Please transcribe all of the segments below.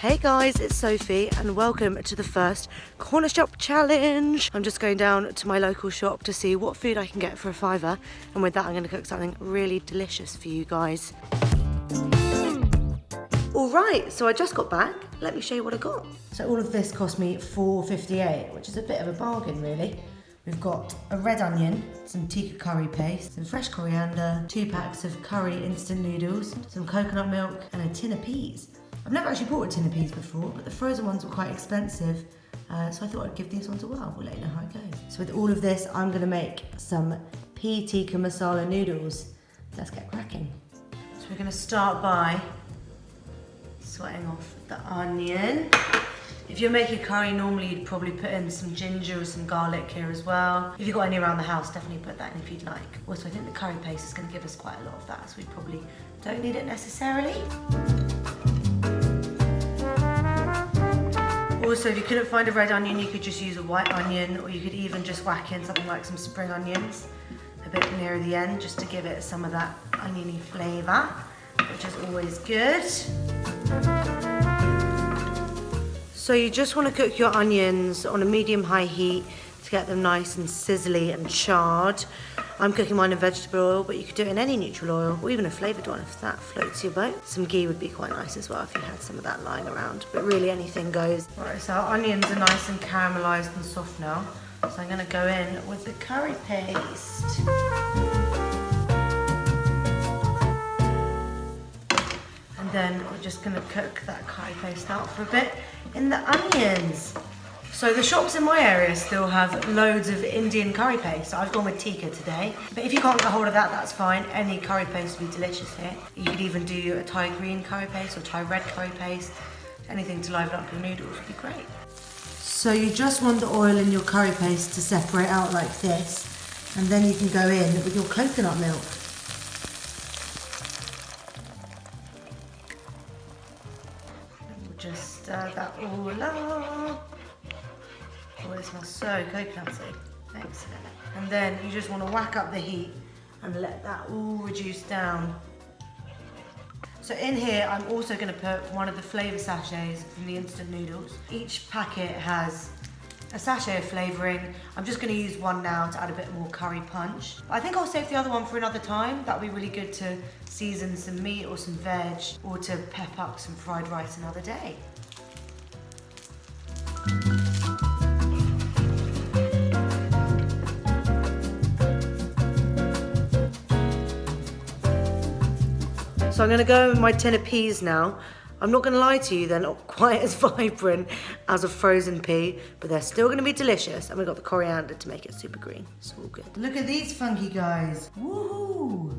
Hey guys, it's Sophie and welcome to the first corner shop challenge. I'm just going down to my local shop to see what food I can get for a £5, and with that I'm going to cook something really delicious for you guys. Alright, so I just got back. Let me show you what I got. So all of this cost me £4.58, which is a bit of a bargain really. We've got a red onion, some tikka curry paste, some fresh coriander, 2 packs of curry instant noodles, some coconut milk and a tin of peas. I've never actually bought a tin of peas before, but the frozen ones were quite expensive, so I thought I'd give these ones a whirl. We'll let you know how it goes. So with all of this, I'm going to make some Pea Tikka Masala noodles. Let's get cracking. So we're going to start by sweating off the onion. If you're making curry, normally you'd probably put in some ginger or some garlic here as well. If you've got any around the house, definitely put that in if you'd like. Also, I think the curry paste is going to give us quite a lot of that, so we probably don't need it necessarily. Also, if you couldn't find a red onion, you could just use a white onion, or you could even just whack in something like some spring onions a bit nearer the end, just to give it some of that oniony flavour, which is always good. So you just want to cook your onions on a medium-high heat to get them nice and sizzly and charred. I'm cooking mine in vegetable oil, but you could do it in any neutral oil, or even a flavoured one if that floats your boat. Some ghee would be quite nice as well if you had some of that lying around, but really anything goes. Right, so our onions are nice and caramelised and soft now, so I'm going to go in with the curry paste. And then we're just going to cook that curry paste out for a bit in the onions. So the shops in my area still have loads of Indian curry paste. So I've gone with tikka today. But if you can't get hold of that, that's fine. Any curry paste would be delicious here. You could even do a Thai green curry paste or Thai red curry paste. Anything to liven up your noodles would be great. So you just want the oil in your curry paste to separate out like this. And then you can go in with your coconut milk. We'll just stir that all up. Oh, it smells so coconutty. Excellent. And then you just want to whack up the heat and let that all reduce down. So in here, I'm also going to put one of the flavour sachets from the instant noodles. Each packet has a sachet of flavouring. I'm just going to use one now to add a bit more curry punch. I think I'll save the other one for another time. That would be really good to season some meat or some veg, or to pep up some fried rice another day. So I'm going to go with my tin of peas now. I'm not going to lie to you, they're not quite as vibrant as a frozen pea, but they're still going to be delicious. And we've got the coriander to make it super green. It's all good. Look at these funky guys. Woohoo!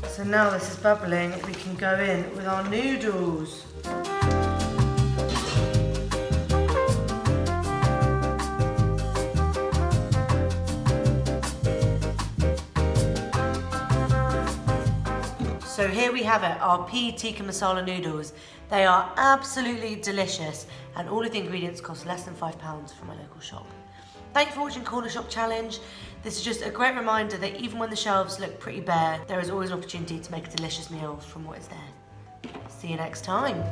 So now this is bubbling, we can go in with our noodles. So here we have it, our Pea Tikka Masala noodles. They are absolutely delicious, and all of the ingredients cost less than £5 from my local shop. Thank you for watching Corner Shop Challenge. This is just a great reminder that even when the shelves look pretty bare, there is always an opportunity to make a delicious meal from what is there. See you next time.